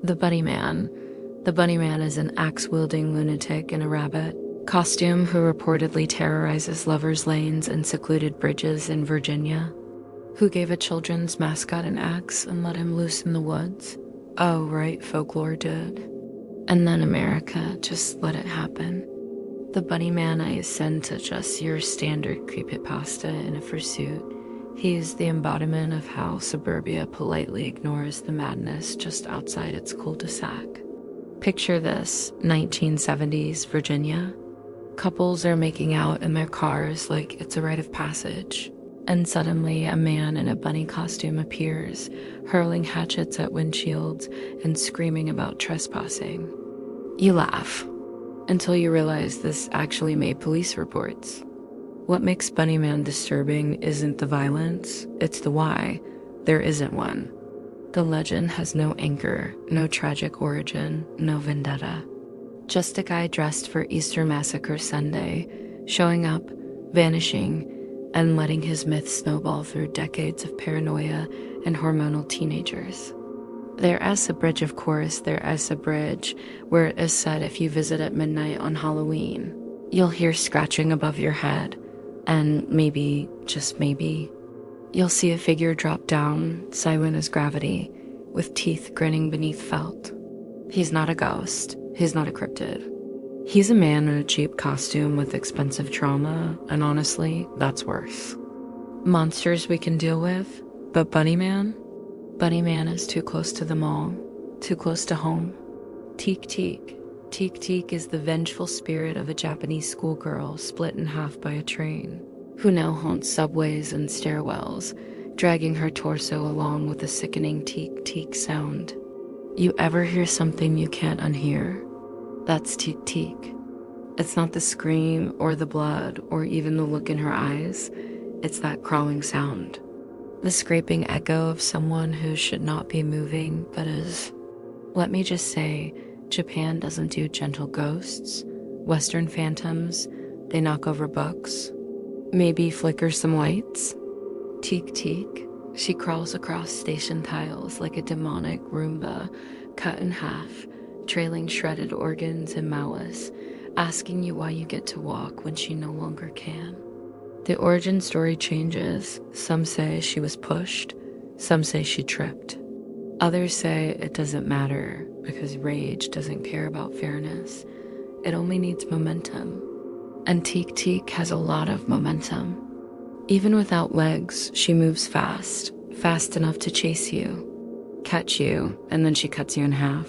The Bunny Man. The Bunny Man is an axe-wielding lunatic in a rabbit costume who reportedly terrorizes lovers' lanes and secluded bridges in Virginia. Who gave a children's mascot an axe and let him loose in the woods? Oh, right, folklore did. And then America just let it happen. The Bunny Man isn't just your standard creepypasta in a fursuit. He is the embodiment of how suburbia politely ignores the madness just outside its cul-de-sac. Picture this, 1970s Virginia. Couples are making out in their cars like it's a rite of passage. And suddenly a man in a bunny costume appears, hurling hatchets at windshields and screaming about trespassing. You laugh, until you realize this actually made police reports. What makes Bunny Man disturbing isn't the violence, it's the why. There isn't one. The legend has no anchor, no tragic origin, no vendetta. Just a guy dressed for Easter Massacre Sunday, showing up, vanishing, and letting his myth snowball through decades of paranoia and hormonal teenagers. There is a bridge, of course, there is a bridge where it is said if you visit at midnight on Halloween, you'll hear scratching above your head, and maybe, just maybe, you'll see a figure drop down, silent as gravity, with teeth grinning beneath felt. He's not a ghost, he's not a cryptid. He's a man in a cheap costume with expensive trauma, and honestly, that's worse. Monsters we can deal with, but Bunny Man? Bunny Man is too close to them all, too close to home. Teek Teek. Teek Teek is the vengeful spirit of a Japanese schoolgirl split in half by a train, who now haunts subways and stairwells, dragging her torso along with a sickening teek teek sound. You ever hear something you can't unhear? That's Teek Teek. It's not the scream or the blood or even the look in her eyes, it's that crawling sound. The scraping echo of someone who should not be moving but is. Let me just say, Japan doesn't do gentle ghosts, Western phantoms, they knock over books, maybe flicker some lights. Teek Teek, she crawls across station tiles like a demonic Roomba, cut in half, trailing shredded organs and malice, asking you why you get to walk when she no longer can. The origin story changes. Some say she was pushed, some say she tripped. Others say it doesn't matter because rage doesn't care about fairness. It only needs momentum. And Teek Teek has a lot of momentum. Even without legs, she moves fast, fast enough to chase you, catch you, and then she cuts you in half.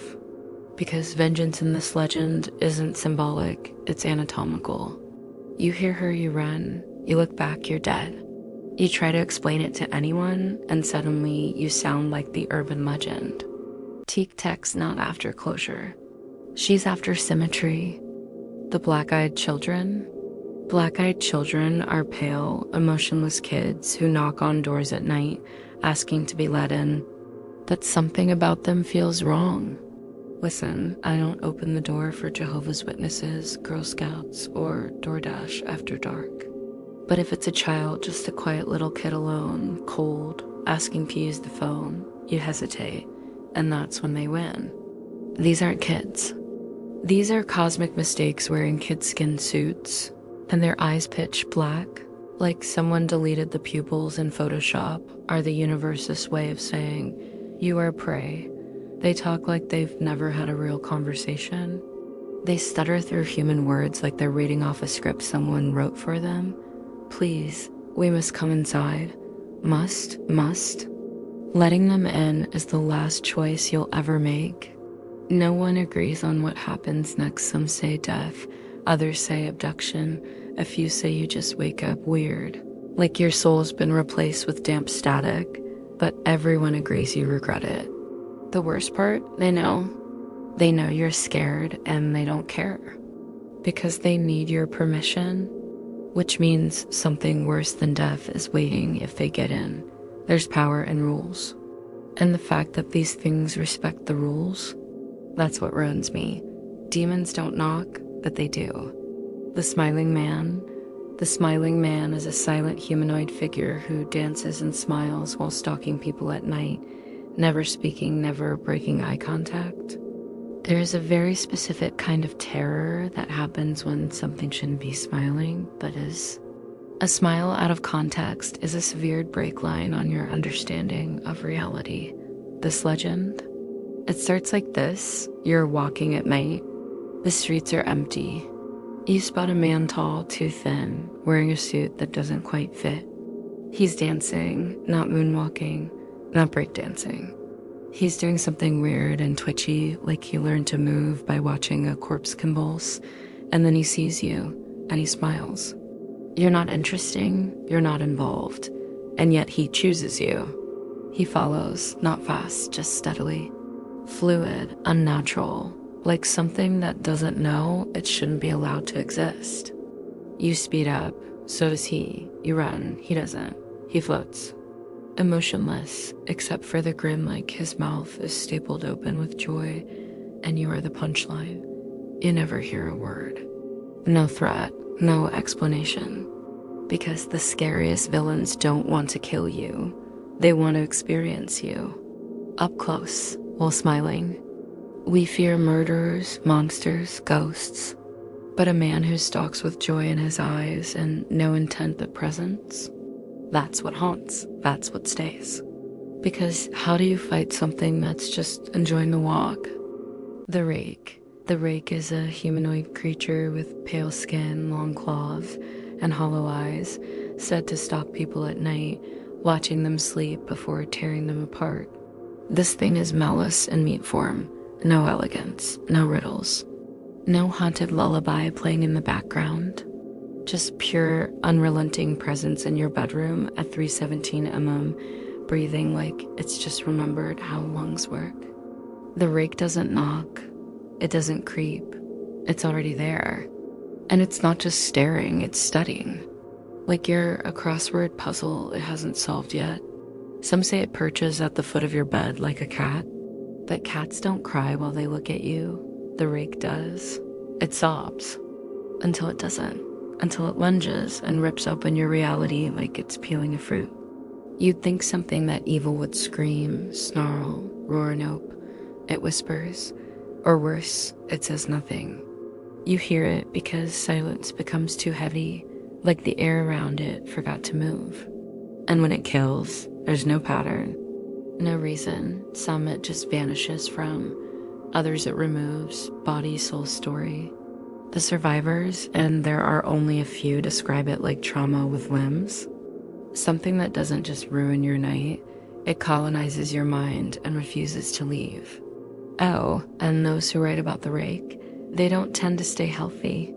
Because vengeance in this legend isn't symbolic, it's anatomical. You hear her, you run, you look back, you're dead. You try to explain it to anyone, and suddenly you sound like the urban legend. Teek Teek's not after closure. She's after symmetry. The black-eyed children? Black-eyed children are pale, emotionless kids who knock on doors at night, asking to be let in. But something about them feels wrong. Listen, I don't open the door for Jehovah's Witnesses, Girl Scouts, or DoorDash after dark. But if it's a child, just a quiet little kid alone, cold, asking to use the phone, you hesitate, and that's when they win. These aren't kids. These are cosmic mistakes wearing kid-skin suits, and their eyes pitch black, like someone deleted the pupils in Photoshop, are the universe's way of saying, you are prey. They talk like they've never had a real conversation. They stutter through human words like they're reading off a script someone wrote for them. Please, we must come inside. Must. Letting them in is the last choice you'll ever make. No one agrees on what happens next. Some say death, others say abduction, a few say you just wake up weird, like your soul's been replaced with damp static, but everyone agrees you regret it. The worst part, they know. They know you're scared and they don't care. Because they need your permission, which means something worse than death is waiting if they get in. There's power in rules. And the fact that these things respect the rules, that's what ruins me. Demons don't knock, but they do. The smiling man is a silent humanoid figure who dances and smiles while stalking people at night, never speaking, never breaking eye contact. There is a very specific kind of terror that happens when something shouldn't be smiling, but is. A smile out of context is a severed break line on your understanding of reality. This legend, it starts like this. You're walking at night. The streets are empty. You spot a man tall, too thin, wearing a suit that doesn't quite fit. He's dancing, not moonwalking, not breakdancing. He's doing something weird and twitchy, like he learned to move by watching a corpse convulse, and then he sees you, and he smiles. You're not interesting, you're not involved, and yet he chooses you. He follows, not fast, just steadily. Fluid, unnatural, like something that doesn't know it shouldn't be allowed to exist. You speed up, so does he. You run, he doesn't. He floats. Emotionless, except for the grin like his mouth is stapled open with joy, and you are the punchline. You never hear a word. No threat, no explanation. Because the scariest villains don't want to kill you. They want to experience you. Up close, while smiling. We fear murderers, monsters, ghosts. But a man who stalks with joy in his eyes and no intent but presence, that's what haunts, that's what stays. Because how do you fight something that's just enjoying the walk? The rake. The rake is a humanoid creature with pale skin, long claws, and hollow eyes, said to stalk people at night, watching them sleep before tearing them apart. This thing is malice in meat form. No elegance, no riddles. No haunted lullaby playing in the background. Just pure, unrelenting presence in your bedroom at 317 mm, breathing like it's just remembered how lungs work. The rake doesn't knock. It doesn't creep. It's already there. And it's not just staring, it's studying. Like you're a crossword puzzle it hasn't solved yet. Some say it perches at the foot of your bed like a cat. But cats don't cry while they look at you. The rake does. It sobs. Until it doesn't. Until it lunges and rips open your reality like it's peeling a fruit. You'd think something that evil would scream, snarl, roar, nope. It whispers. Or worse, it says nothing. You hear it because silence becomes too heavy, like the air around it forgot to move. And when it kills, there's no pattern, no reason. Some it just vanishes from, others it removes, body, soul, story. The survivors, and there are only a few, describe it like trauma with limbs. Something that doesn't just ruin your night, it colonizes your mind and refuses to leave. Oh, and those who write about the rake, they don't tend to stay healthy.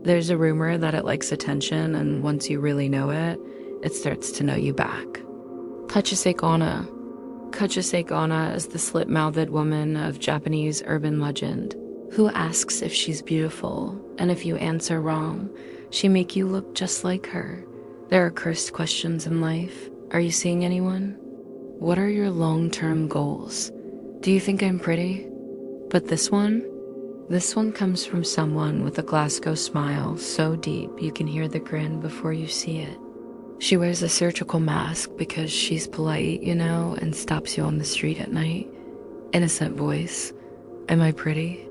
There's a rumor that it likes attention, and once you really know it, it starts to know you back. Kachusei Onna. Kachusei Onna is the slit-mouthed woman of Japanese urban legend who asks if she's beautiful, and if you answer wrong, she make you look just like her. There are cursed questions in life. Are you seeing anyone? What are your long-term goals? Do you think I'm pretty? But this one comes from someone with a Glasgow smile so deep you can hear the grin before you see it. She wears a surgical mask because she's polite, and stops you on the street at night. Innocent voice. Am I pretty?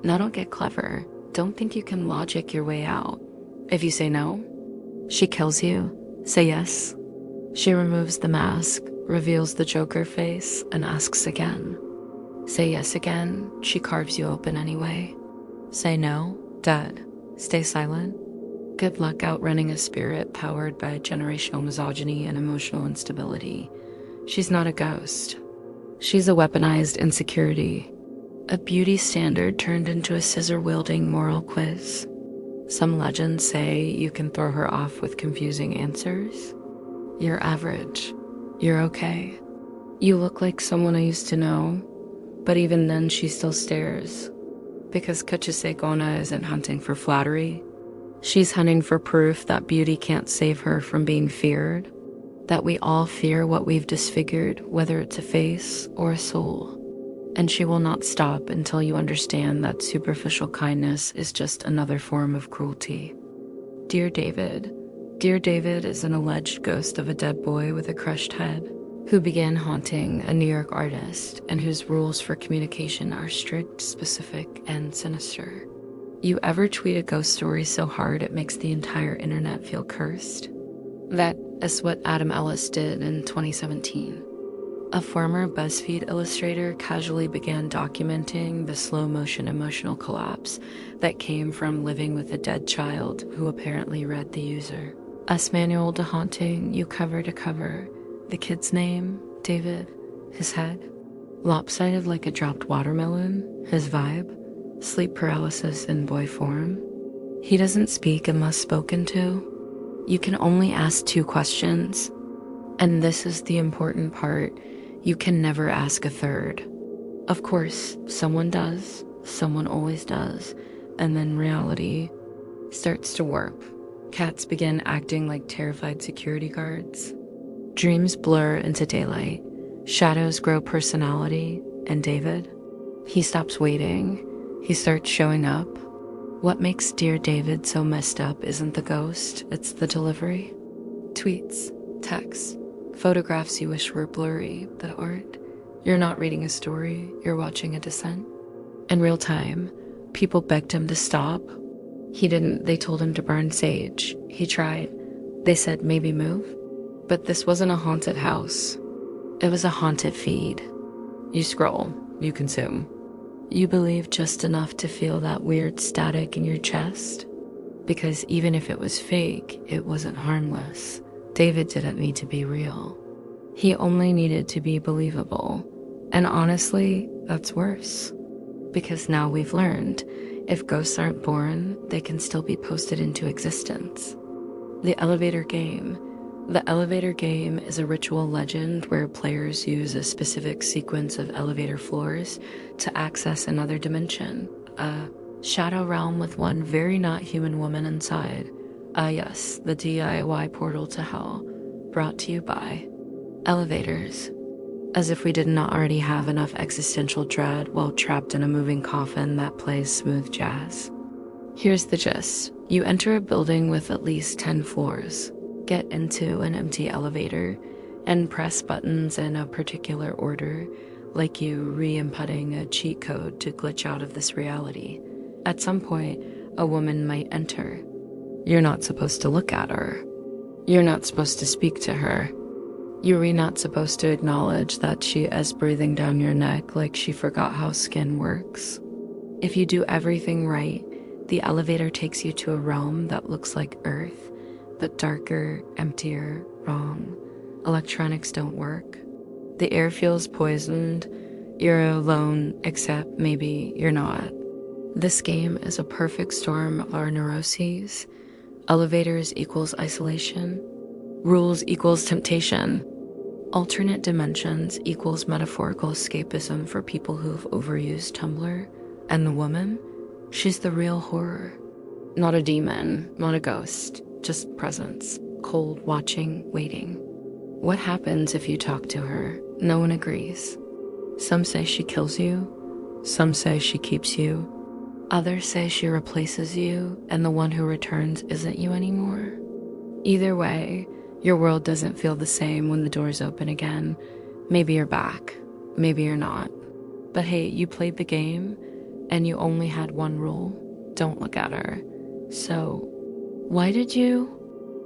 Now don't get clever. Don't think you can logic your way out. If you say no, she kills you. Say yes. She removes the mask, reveals the Joker face, and asks again. Say yes again, she carves you open anyway. Say no, dead. Stay silent. Good luck outrunning a spirit powered by generational misogyny and emotional instability. She's not a ghost. She's a weaponized insecurity. A beauty standard turned into a scissor-wielding moral quiz. Some legends say you can throw her off with confusing answers. You're average. You're okay. You look like someone I used to know, but even then she still stares. Because Kachusei Onna isn't hunting for flattery. She's hunting for proof that beauty can't save her from being feared. That we all fear what we've disfigured, whether it's a face or a soul. And she will not stop until you understand that superficial kindness is just another form of cruelty. Dear David. Dear David is an alleged ghost of a dead boy with a crushed head. who began haunting a New York artist and whose rules for communication are strict, specific, and sinister. You ever tweet a ghost story so hard it makes the entire internet feel cursed? That is what Adam Ellis did in 2017. A former BuzzFeed illustrator casually began documenting the slow-motion emotional collapse that came from living with a dead child who apparently read the user. Us manual to haunting you cover to cover. The kid's name, David. His head, lopsided like a dropped watermelon. His vibe, sleep paralysis in boy form. He doesn't speak unless spoken to. You can only ask 2 questions. And this is the important part. You can never ask a third. Of course, someone does. Someone always does. And then reality starts to warp. Cats begin acting like terrified security guards. Dreams blur into daylight. Shadows grow personality. And David? He stops waiting. He starts showing up. What makes Dear David so messed up isn't the ghost, it's the delivery. Tweets, texts, photographs you wish were blurry that aren't. You're not reading a story, you're watching a descent. In real time, people begged him to stop. He didn't. They told him to burn sage. He tried. They said maybe move. But this wasn't a haunted house. It was a haunted feed. You scroll, you consume. You believe just enough to feel that weird static in your chest. Because even if it was fake, it wasn't harmless. David didn't need to be real. He only needed to be believable. And honestly, that's worse. Because now we've learned, if ghosts aren't born, they can still be posted into existence. The elevator game. The elevator game is a ritual legend where players use a specific sequence of elevator floors to access another dimension, a shadow realm with one very not human woman inside. Yes, the DIY portal to hell, brought to you by elevators. As if we did not already have enough existential dread while trapped in a moving coffin that plays smooth jazz. Here's the gist. You enter a building with at least 10 floors. Get into an empty elevator and press buttons in a particular order, like you re-inputting a cheat code to glitch out of this reality. At some point, a woman might enter. You're not supposed to look at her. You're not supposed to speak to her. You're not supposed to acknowledge that she is breathing down your neck like she forgot how skin works. If you do everything right, the elevator takes you to a realm that looks like Earth, but darker, emptier, wrong. Electronics don't work. The air feels poisoned. You're alone, except maybe you're not. This game is a perfect storm of our neuroses. Elevators equals isolation. Rules equals temptation. Alternate dimensions equals metaphorical escapism for people who've overused Tumblr. And the woman? She's the real horror. Not a demon, not a ghost. Just presence, cold, watching, waiting. What happens if you talk to her? No one agrees. Some say she kills you. Some say she keeps you. Others say she replaces you, and the one who returns isn't you anymore. Either way, your world doesn't feel the same when the doors open again. Maybe you're back. Maybe you're not. But hey, you played the game, and you only had one rule. Don't look at her. So, why did you?